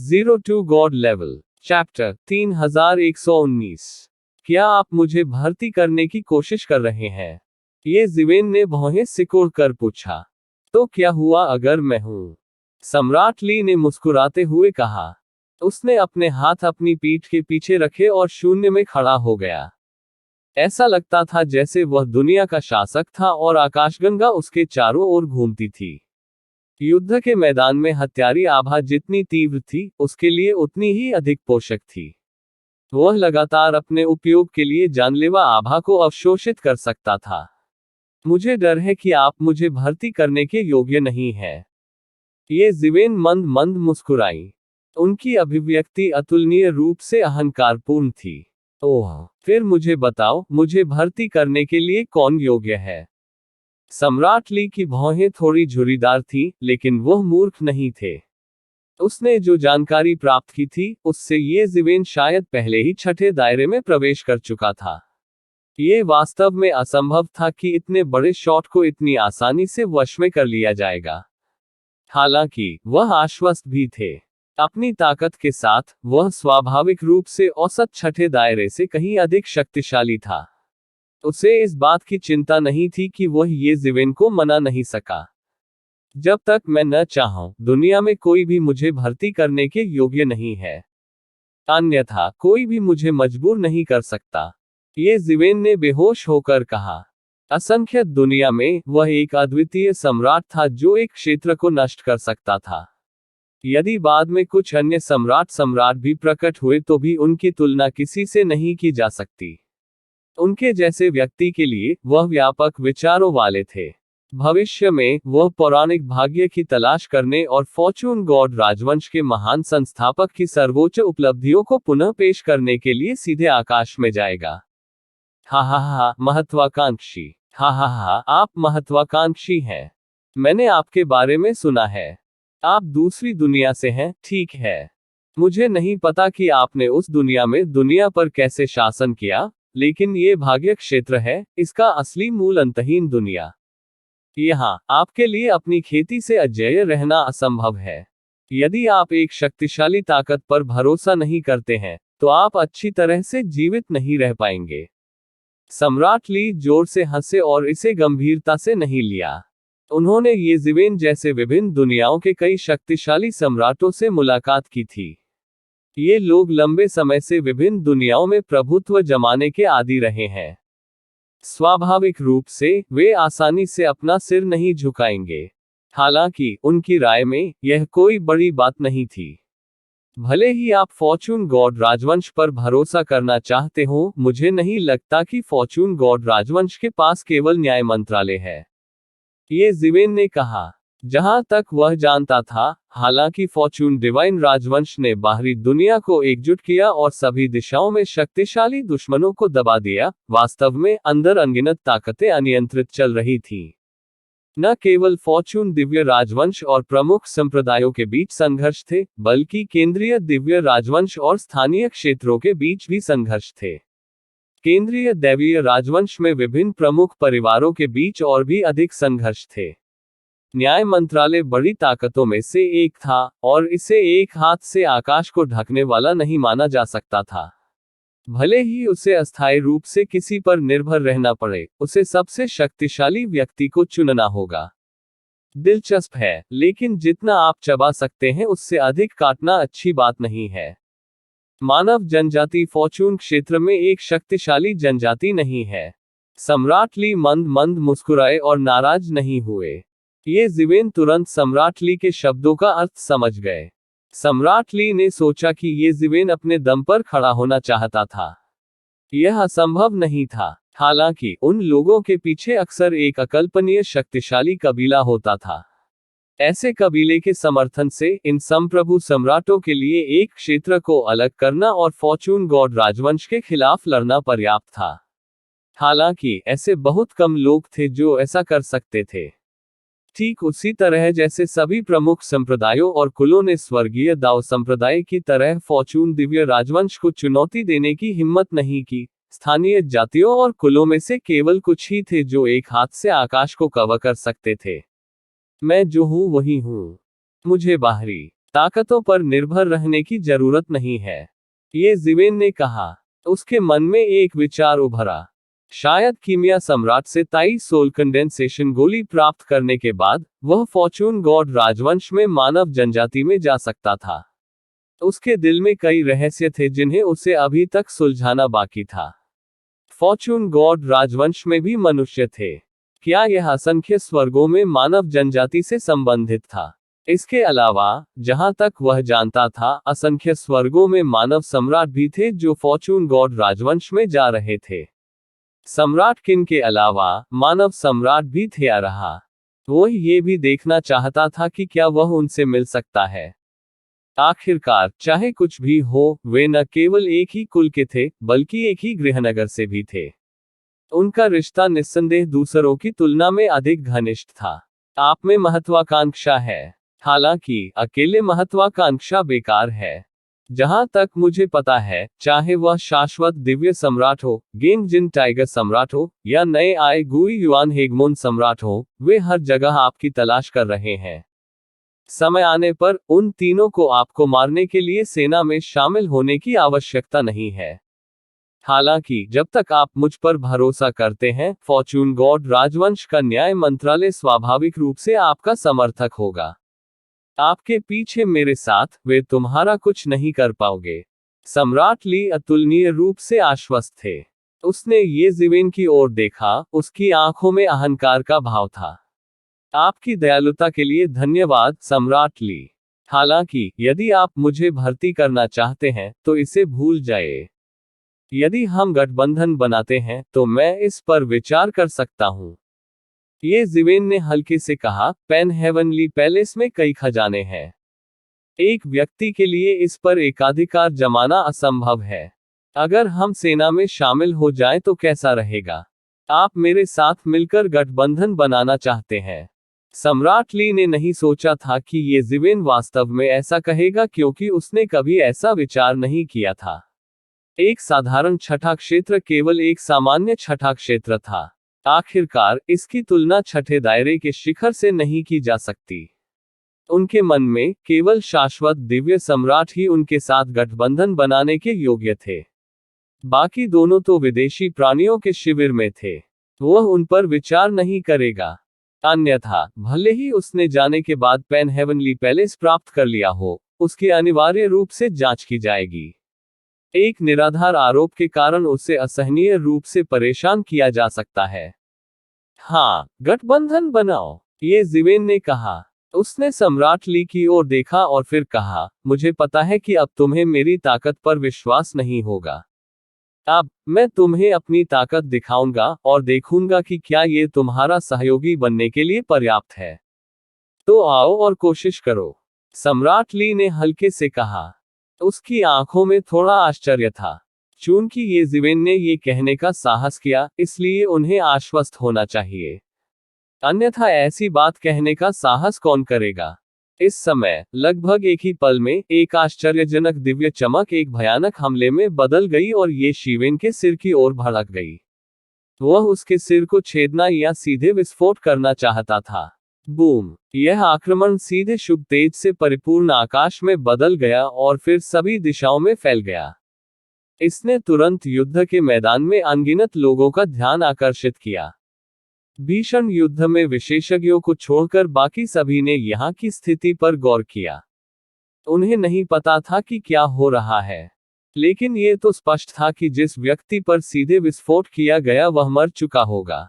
Zero to god level. Chapter 3119। क्या आप मुझे भर्ती करने की कोशिश कर रहे हैं? ये जिवेन ने भौहें सिकोड़ कर पूछा। तो क्या हुआ अगर मैं हूं? सम्राट ली ने मुस्कुराते हुए कहा। उसने अपने हाथ अपनी पीठ के पीछे रखे और शून्य में खड़ा हो गया। ऐसा लगता था जैसे वह दुनिया का शासक था और आकाशगंगा उसके चारों ओर घूमती थी। युद्ध के मैदान में हत्यारी आभा जितनी तीव्र थी, उसके लिए उतनी ही अधिक पोषक थी। वह लगातार अपने उपयोग के लिए जानलेवा आभा को अवशोषित कर सकता था। मुझे डर है कि आप मुझे भर्ती करने के योग्य नहीं हैं। ये जिवेन मंद मंद मुस्कुराई। उनकी अभिव्यक्ति अतुलनीय रूप से अहंकारपूर्ण थी। ओह, फिर मुझे बताओ, मुझे भर्ती करने के लिए कौन योग्य है? सम्राट ली की भौहें थोड़ी झुर्रीदार थीं, लेकिन वह मूर्ख नहीं थे। उसने जो जानकारी प्राप्त की थी, उससे ये जिवेन शायद पहले ही छठे दायरे में प्रवेश कर चुका था। ये वास्तव में असंभव था कि इतने बड़े शॉट को इतनी आसानी से वश में कर लिया जाएगा। हालांकि वह आश्वस्त भी थे। अपनी ताकत के साथ वह स्वाभाविक रूप से औसत छठे दायरे से कहीं अधिक शक्तिशाली था। उसे इस बात की चिंता नहीं थी कि वह ये जिवेन को मना नहीं सका। जब तक मैं न चाहूं, दुनिया में कोई भी मुझे भर्ती करने के योग्य नहीं है। अन्यथा कोई भी मुझे मजबूर नहीं कर सकता। ये जिवेन ने बेहोश होकर कहा। असंख्य दुनिया में वह एक अद्वितीय सम्राट था जो एक क्षेत्र को नष्ट कर सकता था। यदि बाद में कुछ अन्य सम्राट भी प्रकट हुए तो भी उनकी तुलना किसी से नहीं की जा सकती। उनके जैसे व्यक्ति के लिए वह व्यापक विचारों वाले थे। भविष्य में वह पौराणिक भाग्य की तलाश करने और फॉर्चून गॉड राजवंश के महान संस्थापक की सर्वोच्च उपलब्धियों को पुनः पेश करने के लिए सीधे आकाश में जाएगा। हा हा हा, महत्वाकांक्षी। हा हा हा, आप महत्वाकांक्षी हैं। मैंने आपके बारे में सुना है। आप दूसरी दुनिया से हैं, ठीक है। मुझे नहीं पता कि आपने उस दुनिया में दुनिया पर कैसे शासन किया, लेकिन ये भाग्य क्षेत्र है, इसका असली मूल अंतहीन दुनिया। यहाँ आपके लिए अपनी खेती से अजेय रहना असंभव है। यदि आप एक शक्तिशाली ताकत पर भरोसा नहीं करते हैं, तो आप अच्छी तरह से जीवित नहीं रह पाएंगे। सम्राट ली जोर से हंसे और इसे गंभीरता से नहीं लिया। उन्होंने ये जिवेन जैसे विभिन्न दुनियाओं के कई शक्तिशाली सम्राटों से मुलाकात की थी। ये लोग लंबे समय से विभिन्न दुनियाओं में प्रभुत्व जमाने के आदी रहे हैं। स्वाभाविक रूप से वे आसानी से अपना सिर नहीं झुकाएंगे। हालांकि उनकी राय में यह कोई बड़ी बात नहीं थी। भले ही आप फॉर्चून गॉड राजवंश पर भरोसा करना चाहते हो, मुझे नहीं लगता कि फॉर्चून गॉड राजवंश के पास केवल न्याय मंत्रालय है। ये जिवेन ने कहा। जहां तक वह जानता था, हालांकि फॉर्चून डिवाइन राजवंश ने बाहरी दुनिया को एकजुट किया और सभी दिशाओं में शक्तिशाली दुश्मनों को दबा दिया, वास्तव में अंदर अनगिनत ताकतें अनियंत्रित चल रही थीं। न केवल फॉर्चून दिव्य राजवंश और प्रमुख संप्रदायों के बीच संघर्ष थे, बल्कि केंद्रीय दिव्य राजवंश और स्थानीय क्षेत्रों के बीच भी संघर्ष थे। केंद्रीय दैवीय राजवंश में विभिन्न प्रमुख परिवारों के बीच और भी अधिक संघर्ष थे। न्याय मंत्रालय बड़ी ताकतों में से एक था, और इसे एक हाथ से आकाश को ढकने वाला नहीं माना जा सकता था। भले ही उसे अस्थायी रूप से किसी पर निर्भर रहना पड़े, उसे सबसे शक्तिशाली व्यक्ति को चुनना होगा। दिलचस्प है, लेकिन जितना आप चबा सकते हैं उससे अधिक काटना अच्छी बात नहीं है। मानव जनजाति फॉर्चून क्षेत्र में एक शक्तिशाली जनजाति नहीं है। सम्राट ली मंद मंद मुस्कुराए और नाराज नहीं हुए। ये जिवेन तुरंत सम्राट ली के शब्दों का अर्थ समझ गए। सम्राट ली ने सोचा कि ये जिवेन अपने दम पर खड़ा होना चाहता था। यह असंभव नहीं था। हालांकि उन लोगों के पीछे अक्सर एक अकल्पनीय शक्तिशाली कबीला होता था। ऐसे कबीले के समर्थन से इन संप्रभु सम्राटों के लिए एक क्षेत्र को अलग करना और फॉर्चून गॉड राजवंश के खिलाफ लड़ना पर्याप्त था। हालांकि ऐसे बहुत कम लोग थे जो ऐसा कर सकते थे। ठीक उसी तरह जैसे सभी प्रमुख संप्रदायों और कुलों ने स्वर्गीय दाओ संप्रदाय की तरह फॉर्चून दिव्य राजवंश को चुनौती देने की हिम्मत नहीं की, स्थानीय जातियों और कुलों में से केवल कुछ ही थे जो एक हाथ से आकाश को कवर कर सकते थे। मैं जो हूं वही हूं। मुझे बाहरी ताकतों पर निर्भर रहने की जरूरत नहीं है, ये जिवेन ने कहा। उसके मन में एक विचार उभरा। शायद कीमिया सम्राट से ताई सोल कंडेंसेशन गोली प्राप्त करने के बाद वह फॉर्चून गॉड राजवंश में मानव जनजाति में जा सकता था। उसके दिल में कई रहस्य थे जिन्हें उसे अभी तक सुलझाना बाकी था। फॉर्चून गॉड राजवंश में भी मनुष्य थे। क्या यह असंख्य स्वर्गों में मानव जनजाति से संबंधित था? इसके अलावा, जहां तक वह जानता था, असंख्य स्वर्गों में मानव सम्राट भी थे जो फॉर्चून गॉड राजवंश में जा रहे थे। सम्राट किन के अलावा मानव सम्राट भी थे आ रहा। वह ये भी देखना चाहता था कि क्या वह उनसे मिल सकता है। आखिरकार, चाहे कुछ भी हो, वे न केवल एक ही कुल के थे, बल्कि एक ही गृहनगर से भी थे। उनका रिश्ता निस्संदेह दूसरों की तुलना में अधिक घनिष्ठ था। आप में महत्वाकांक्षा है, हालांकि अकेले महत्वाकांक्षा बेकार है। जहां तक मुझे पता है, चाहे वह शाश्वत दिव्य सम्राट हो, गेंग जिन टाइगर सम्राट हो, या नए आए गुई युआन हेगमोन सम्राट हो, वे हर जगह आपकी तलाश कर रहे हैं। समय आने पर उन तीनों को आपको मारने के लिए सेना में शामिल होने की आवश्यकता नहीं है। हालांकि जब तक आप मुझ पर भरोसा करते हैं, फॉर्चून गॉड राजवंश का न्याय मंत्रालय स्वाभाविक रूप से आपका समर्थक होगा। आपके पीछे मेरे साथ, वे तुम्हारा कुछ नहीं कर पाओगे। सम्राट ली अतुलनीय रूप से आश्वस्त थे। उसने ये जिवेन की ओर देखा, उसकी आंखों में अहंकार का भाव था। आपकी दयालुता के लिए धन्यवाद, सम्राट ली। हालांकि, यदि आप मुझे भर्ती करना चाहते हैं, तो इसे भूल जाए। यदि हम गठबंधन बनाते हैं, तो मैं इस पर विचार कर सकता हूं। ये जिवेन ने हल्के से कहा, पेन हेवनली पैलेस में कई खजाने हैं। एक व्यक्ति के लिए इस पर एकाधिकार जमाना असंभव है। अगर हम सेना में शामिल हो जाएं तो कैसा रहेगा? आप मेरे साथ मिलकर गठबंधन बनाना चाहते हैं। सम्राट ली ने नहीं सोचा था कि ये जिवेन वास्तव में ऐसा कहेगा, क्योंकि उसने कभी ऐसा विचार नहीं किया था। एक साधारण छठा क्षेत्र केवल एक सामान्य छठा क्षेत्र था। आखिरकार, इसकी तुलना छठे दायरे के शिखर से नहीं की जा सकती। उनके मन में केवल शाश्वत दिव्य सम्राट ही उनके साथ गठबंधन बनाने के योग्य थे। बाकी दोनों तो विदेशी प्राणियों के शिविर में थे। वह उन पर विचार नहीं करेगा। अन्यथा, भले ही उसने जाने के बाद पेन हेवनली पैलेस प्राप्त कर लिया हो, उसकी अनिवार्य रूप से जांच की जाएगी। एक निराधार आरोप के कारण उसे असहनीय रूप से परेशान किया जा सकता है। हाँ, गठबंधन बनाओ, ये जिवेन ने कहा। उसने सम्राट ली की ओर देखा और फिर कहा, मुझे पता है कि अब तुम्हें मेरी ताकत पर विश्वास नहीं होगा। अब, मैं तुम्हें अपनी ताकत दिखाऊंगा और देखूंगा कि क्या ये तुम्हारा सहयोगी बनने के लिए पर्याप्त है। तो आओ और कोशिश करो, सम्राट ली ने हल्के से कहा। उसकी आंखों में थोड़ा आश्चर्य था। चूंकि ये जिवेन ने ये कहने का साहस किया, इसलिए उन्हें आश्वस्त होना चाहिए। अन्यथा ऐसी बात कहने का साहस कौन करेगा? इस समय, लगभग एक ही पल में, एक आश्चर्यजनक दिव्य चमक एक भयानक हमले में बदल गई और ये शिवेन के सिर की ओर भड़क गई। वह उसके सिर को छेदना या सीधे विस्फोट करना चाहता था। बूम! यह आक्रमण सीधे शुभ तेज से परिपूर्ण आकाश में बदल गया और फिर सभी दिशाओं में फैल गया। इसने तुरंत युद्ध के मैदान में अनगिनत लोगों का ध्यान आकर्षित किया। भीषण युद्ध में विशेषज्ञों को छोड़कर बाकी सभी ने यहाँ की स्थिति पर गौर किया। उन्हें नहीं पता था कि क्या हो रहा है, लेकिन ये तो स्पष्ट था कि जिस व्यक्ति पर सीधे विस्फोट किया गया वह मर चुका होगा।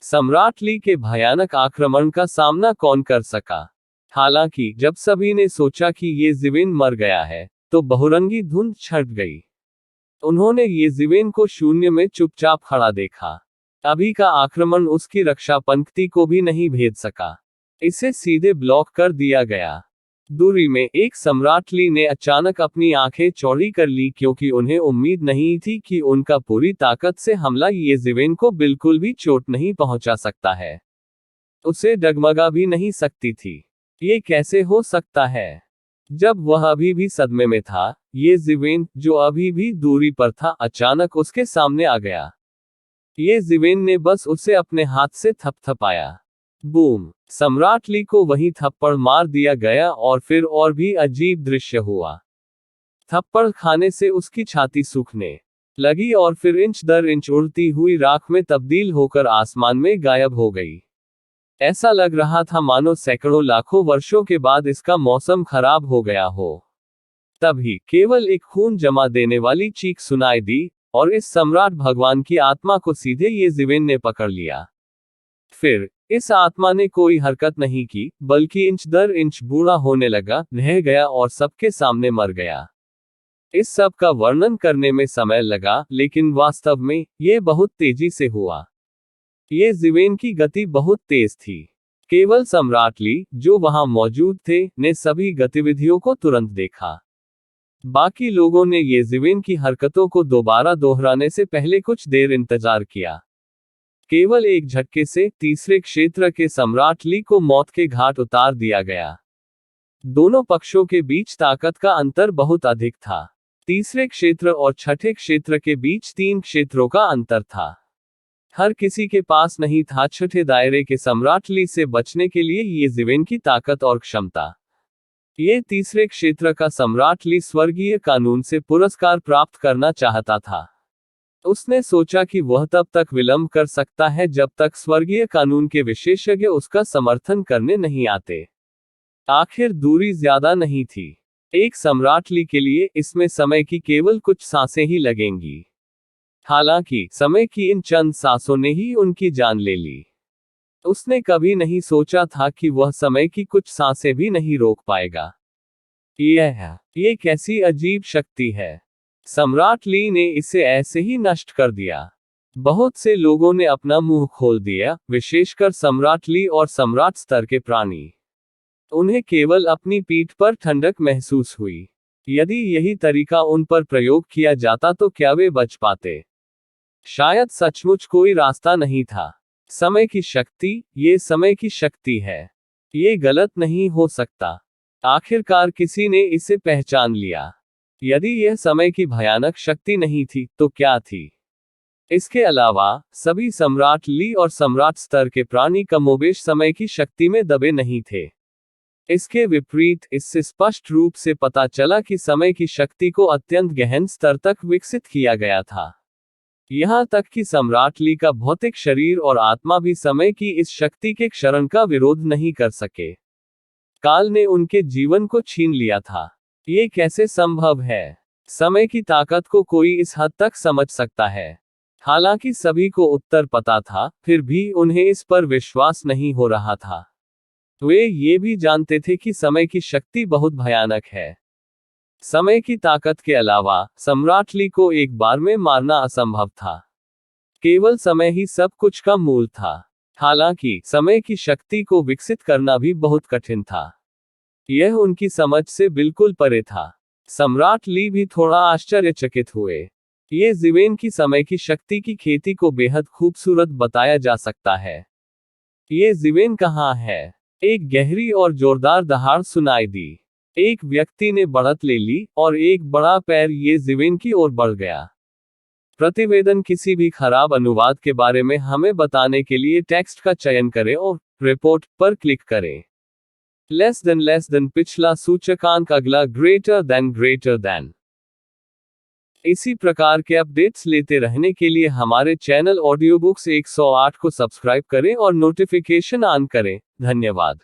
सम्राट ली के भयानक आक्रमण का सामना कौन कर सका? हालांकि जब सभी ने सोचा कि ये जिवेन मर गया है, तो बहुरंगी धुंध छट गई। उन्होंने ये जिवेन को शून्य में चुपचाप खड़ा देखा। अभी का आक्रमण उसकी रक्षा पंक्ति को भी नहीं भेद सका। इसे सीधे ब्लॉक कर दिया गया। दूरी में एक सम्राट ली ने अचानक अपनी आंखें चौड़ी कर ली, क्योंकि उन्हें उम्मीद नहीं थी कि उनका पूरी ताकत से हमला ये जिवेन को बिल्कुल भी चोट नहीं पहुंचा सकता है। उसे डगमगा भी नहीं सकती थी। ये कैसे हो सकता है? जब वह अभी भी सदमे में था, ये जिवेन, जो अभी भी दूरी पर था, अचानक उसके सामने आ गया। ये जिवेन ने बस उसे अपने हाथ से थपथपाया। बूम! सम्राट ली को वहीं थप्पड़ मार दिया गया और फिर और भी अजीब दृश्य हुआ। थप्पड़ खाने से उसकी छाती सूखने लगी और फिर इंच दर इंच उड़ती हुई राख में तब्दील होकर आसमान में गायब हो गई। ऐसा लग रहा था मानो सैकड़ों लाखों वर्षों के बाद इसका मौसम खराब हो गया हो। तभी केवल एक खून जमा देने वाली चीख सुनाई दी, और इस सम्राट भगवान की आत्मा को सीधे ये जिवेन ने पकड़ लिया। फिर इस आत्मा ने कोई हरकत नहीं की, बल्कि इंच दर इंच बूढ़ा होने लगा, रह गया और सबके सामने मर गया। इस सब का वर्णन करने में समय लगा, लेकिन वास्तव में यह बहुत तेजी से हुआ। ये जिवेन की गति बहुत तेज थी। केवल सम्राट ली, जो वहां मौजूद थे, ने सभी गतिविधियों को तुरंत देखा। बाकी लोगों ने ये जिवेन की हरकतों को दोबारा दोहराने से पहले कुछ देर इंतजार किया। केवल एक झटके से तीसरे क्षेत्र के सम्राट ली को मौत के घाट उतार दिया गया। दोनों पक्षों के बीच ताकत का अंतर बहुत अधिक था। तीसरे क्षेत्र और छठे क्षेत्र के बीच 3 क्षेत्रों का अंतर था। हर किसी के पास नहीं था छठे दायरे के सम्राट ली से बचने के लिए ये जिवेन की ताकत और क्षमता। ये तीसरे क्षेत्र का सम्राट ली स्वर्गीय कानून से पुरस्कार प्राप्त करना चाहता था। उसने सोचा कि वह तब तक विलंब कर सकता है जब तक स्वर्गीय कानून के विशेषज्ञ उसका समर्थन करने नहीं आते। आखिर दूरी ज्यादा नहीं थी। एक सम्राट ली के लिए इसमें समय की केवल कुछ सांसें ही लगेंगी। हालांकि समय की इन चंद सांसों ने ही उनकी जान ले ली। उसने कभी नहीं सोचा था कि वह समय की कुछ सांसें भी नहीं रोक पाएगा। ये कैसी अजीब शक्ति है। सम्राट ली ने इसे ऐसे ही नष्ट कर दिया। बहुत से लोगों ने अपना मुंह खोल दिया, विशेषकर सम्राट ली और सम्राट स्तर के प्राणी। उन्हें केवल अपनी पीठ पर ठंडक महसूस हुई। यदि यही तरीका उन पर प्रयोग किया जाता तो क्या वे बच पाते? शायद सचमुच कोई रास्ता नहीं था। समय की शक्ति, ये समय की शक्ति है। ये गलत नहीं हो सकता। आखिरकार किसी ने इसे पहचान लिया। यदि यह समय की भयानक शक्ति नहीं थी, तो क्या थी? इसके अलावा सभी सम्राट ली और सम्राट स्तर के प्राणी कमोबेश समय की शक्ति में दबे नहीं थे। इसके विपरीत, इससे स्पष्ट रूप से पता चला कि समय की शक्ति को अत्यंत गहन स्तर तक विकसित किया गया था। यहां तक कि सम्राट ली का भौतिक शरीर और आत्मा भी समय की इस शक्ति के क्षरण का विरोध नहीं कर सके। काल ने उनके जीवन को छीन लिया था। ये कैसे संभव है? समय की ताकत को कोई इस हद तक समझ सकता है। हालांकि सभी को उत्तर पता था, फिर भी उन्हें इस पर विश्वास नहीं हो रहा था। वे ये भी जानते थे कि समय की शक्ति बहुत भयानक है। समय की ताकत के अलावा सम्राट ली को एक बार में मारना असंभव था। केवल समय ही सब कुछ का मूल था। हालांकि समय की शक्ति को विकसित करना भी बहुत कठिन था। यह उनकी समझ से बिल्कुल परे था। सम्राट ली भी थोड़ा आश्चर्यचकित हुए। ये जिवेन की समय की शक्ति की खेती को बेहद खूबसूरत बताया जा सकता है। ये जिवेन कहाँ है? एक गहरी और जोरदार दहाड़ सुनाई दी। एक व्यक्ति ने बढ़त ले ली, और एक बड़ा पैर ये जिवेन की ओर बढ़ गया। प्रतिवेदन किसी भी खराब अनुवाद के बारे में हमें बताने के लिए टेक्स्ट का चयन करें और रिपोर्ट पर क्लिक करें। लेस देन पिछला सूचकांक, अगला ग्रेटर देन। इसी प्रकार के अपडेट्स लेते रहने के लिए हमारे चैनल ऑडियो बुक्स 108 को सब्सक्राइब करें और नोटिफिकेशन ऑन करें। धन्यवाद।